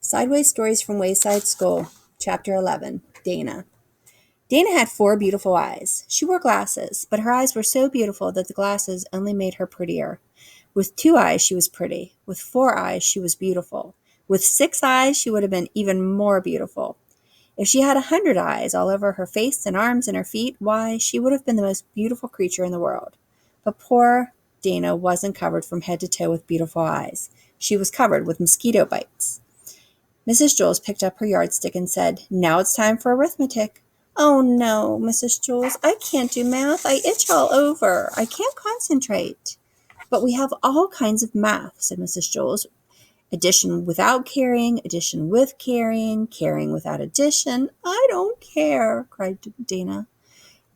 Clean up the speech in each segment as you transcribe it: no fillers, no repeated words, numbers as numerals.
Sideways Stories from Wayside School, Chapter 11, Dana. Dana had 4 beautiful eyes. She wore glasses, but her eyes were so beautiful that the glasses only made her prettier. With 2 eyes, she was pretty. With 4 eyes, she was beautiful. With 6 eyes, she would have been even more beautiful. If she had 100 eyes all over her face and arms and her feet, why, she would have been the most beautiful creature in the world. But poor Dana wasn't covered from head to toe with beautiful eyes. She was covered with mosquito bites. Mrs. Jules picked up her yardstick and said, "Now it's time for arithmetic." "Oh, no, Mrs. Jules, I can't do math. I itch all over. I can't concentrate." "But we have all kinds of math," said Mrs. Jules. "Addition without carrying, addition with carrying, carrying without addition." "I don't care," cried Dana.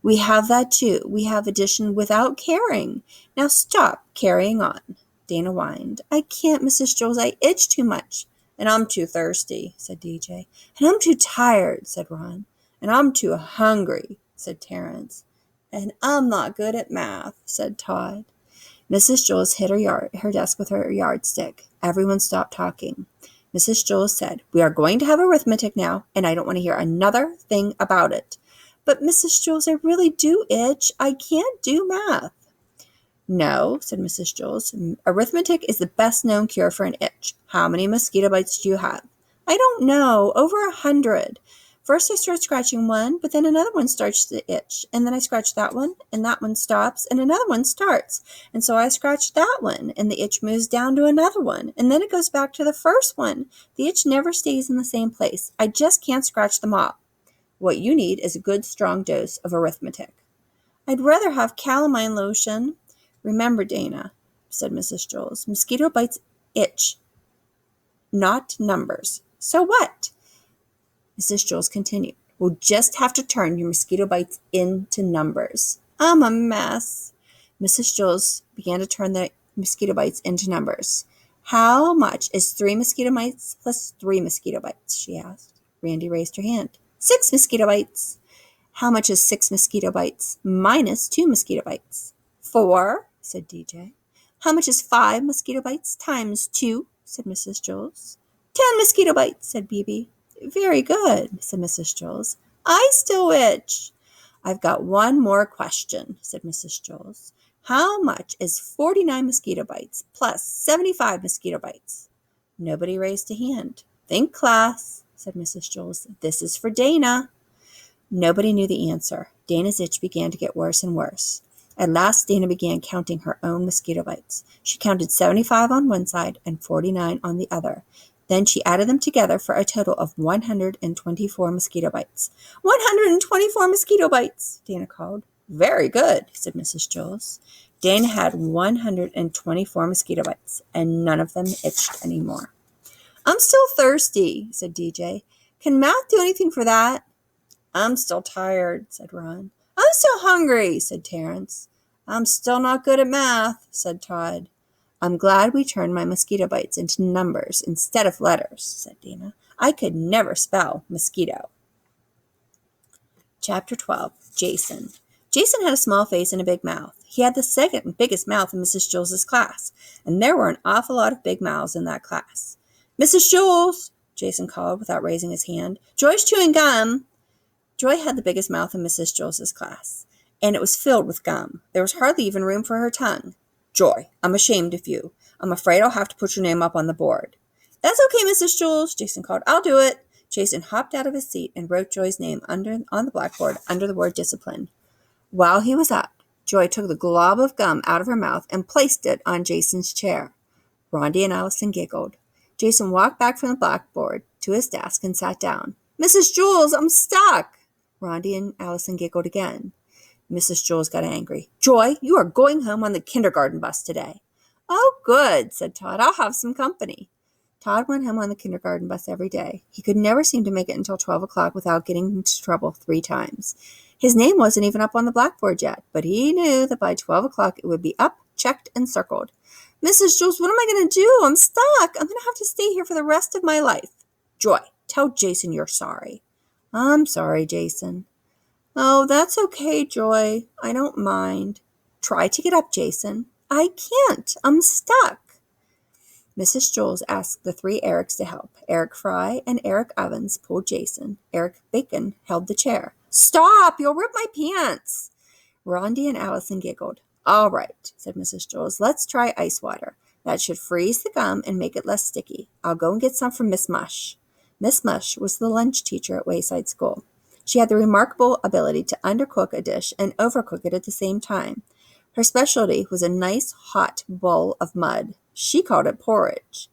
"We have that too. We have addition without carrying. Now stop carrying on." Dana whined. "I can't, Mrs. Jules. I itch too much." "And I'm too thirsty," said DJ. "And I'm too tired," said Ron. "And I'm too hungry," said Terrence. "And I'm not good at math," said Todd. Mrs. Jules hit her desk with her yardstick. Everyone stopped talking. Mrs. Jules said, "We are going to have arithmetic now, and I don't want to hear another thing about it." "But, Mrs. Jules, I really do itch. I can't do math." "No," said Mrs. Jules. "Arithmetic is the best known cure for an itch. How many mosquito bites do you have?" "I don't know. Over 100. First I start scratching one, but then another one starts to itch. And then I scratch that one, and that one stops, and another one starts. And so I scratch that one, and the itch moves down to another one. And then it goes back to the first one. The itch never stays in the same place. I just can't scratch them all. What you need is a good strong dose of arithmetic." "I'd rather have calamine lotion." "Remember, Dana," said Mrs. Jules, "mosquito bites itch, not numbers." "So what?" Mrs. Jules continued. "We'll just have to turn your mosquito bites into numbers." "I'm a mess." Mrs. Jules began to turn the mosquito bites into numbers. "How much is 3 mosquito bites plus 3 mosquito bites?" she asked. Randy raised her hand. 6 mosquito bites." "How much is 6 mosquito bites minus 2 mosquito bites?" 4, said DJ. "How much is 5 mosquito bites times 2, said Mrs. Jules. 10 mosquito bites, said BB. "Very good," said Mrs. Jules. "I still itch." "I've got one more question," said Mrs. Jules. "How much is 49 mosquito bites plus 75 mosquito bites?" Nobody raised a hand. "Think, class," said Mrs. Jules. "This is for Dana." Nobody knew the answer. Dana's itch began to get worse and worse. At last, Dana began counting her own mosquito bites. She counted 75 on one side and 49 on the other. Then she added them together for a total of 124 mosquito bites. 124 mosquito bites, Dana called. "Very good," said Mrs. Jules. Dana had 124 mosquito bites, and none of them itched anymore. "I'm still thirsty," said DJ. "Can math do anything for that?" "I'm still tired," said Ron. "I'm still hungry," said Terrence. "I'm still not good at math," said Todd. "I'm glad we turned my mosquito bites into numbers instead of letters," said Dana. "I could never spell mosquito." Chapter 12, Jason. Jason had a small face and a big mouth. He had the second biggest mouth in Mrs. Jules's class, and there were an awful lot of big mouths in that class. "Mrs. Jules," Jason called without raising his hand. "Joy's chewing gum." Joy had the biggest mouth in Mrs. Jules's class, and it was filled with gum. There was hardly even room for her tongue. "Joy, I'm ashamed of you. I'm afraid I'll have to put your name up on the board." "That's okay, Mrs. Jules," Jason called. "I'll do it." Jason hopped out of his seat and wrote Joy's name on the blackboard under the word discipline. While he was up, Joy took the glob of gum out of her mouth and placed it on Jason's chair. Rondi and Allison giggled. Jason walked back from the blackboard to his desk and sat down. "Mrs. Jules, I'm stuck." Rondi and Allison giggled again. Mrs. Jules got angry. "Joy, you are going home on the kindergarten bus today." "Oh, good," said Todd. "I'll have some company." Todd went home on the kindergarten bus every day. He could never seem to make it until 12 o'clock without getting into trouble 3 times. His name wasn't even up on the blackboard yet, but he knew that by 12 o'clock it would be up, checked, and circled. "Mrs. Jules, what am I going to do? I'm stuck. I'm going to have to stay here for the rest of my life." "Joy, tell Jason you're sorry." "I'm sorry, Jason." "Oh, that's okay, Joy. I don't mind." "Try to get up, Jason." "I can't. I'm stuck." Mrs. Jules asked the three Erics to help. Eric Fry and Eric Evans pulled Jason. Eric Bacon held the chair. Stop! You'll rip my pants! Rondi and Allison giggled. All right, said Mrs. Jules. Let's try ice water. That should freeze the gum and make it less sticky. I'll go and get some from Miss Mush. Miss Mush was the lunch teacher at Wayside School. She had the remarkable ability to undercook a dish and overcook it at the same time. Her specialty was a nice hot bowl of mud. She called it porridge.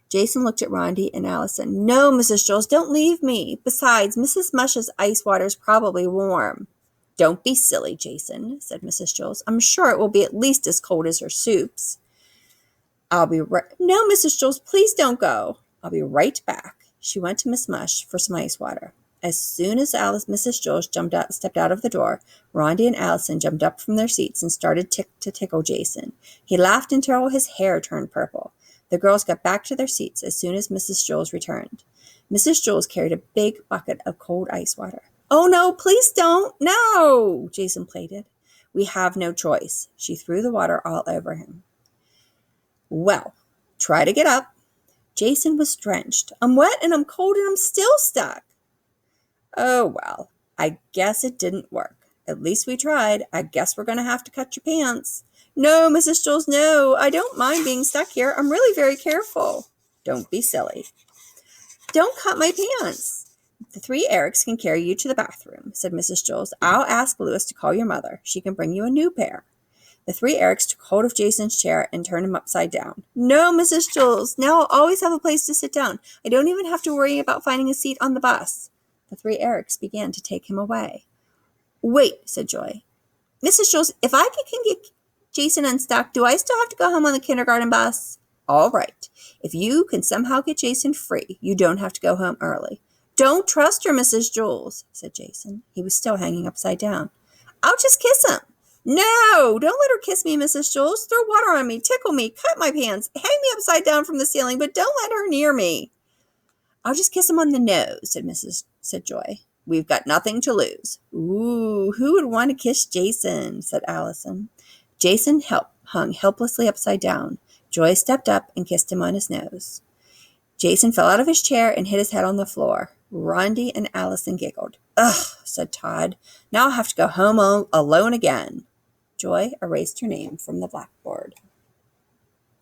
Jason looked at Rondi and Allison. No, Mrs. Jules, don't leave me. Besides, Mrs. Mush's ice water is probably warm. Don't be silly, Jason, said Mrs. Jules. I'm sure it will be at least as cold as her soups. I'll be right. No, Mrs. Jules, please don't go. I'll be right back. She went to Miss Mush for some ice water. As soon as Mrs. Jules stepped out of the door, Rondi and Allison jumped up from their seats and started to tickle Jason. He laughed until his hair turned purple. The girls got back to their seats as soon as Mrs. Jules returned. Mrs. Jules carried a big bucket of cold ice water. Oh, no, please don't. No, Jason pleaded. We have no choice. She threw the water all over him. Well, try to get up. Jason was drenched. I'm wet and I'm cold and I'm still stuck. Oh, well, I guess it didn't work. At least we tried. I guess we're going to have to cut your pants. No, Mrs. Jules, no. I don't mind being stuck here. I'm really very careful. Don't be silly. Don't cut my pants. The three Erics can carry you to the bathroom, said Mrs. Jules. I'll ask Louis to call your mother. She can bring you a new pair. The three Erics took hold of Jason's chair and turned him upside down. No, Mrs. Jules. Now I'll always have a place to sit down. I don't even have to worry about finding a seat on the bus. The three Erics began to take him away. Wait, said Joy. Mrs. Jules, if I can get Jason unstuck, do I still have to go home on the kindergarten bus? All right. If you can somehow get Jason free, you don't have to go home early. Don't trust her, Mrs. Jules, said Jason. He was still hanging upside down. I'll just kiss him. No, don't let her kiss me, Mrs. Jules. Throw water on me, tickle me, cut my pants, hang me upside down from the ceiling, but don't let her near me. I'll just kiss him on the nose, said Joy. We've got nothing to lose. Ooh, who would want to kiss Jason, said Allison. Jason hung helplessly upside down. Joy stepped up and kissed him on his nose. Jason fell out of his chair and hit his head on the floor. Rondi and Allison giggled. Ugh, said Todd. Now I'll have to go home alone again. Joy erased her name from the blackboard.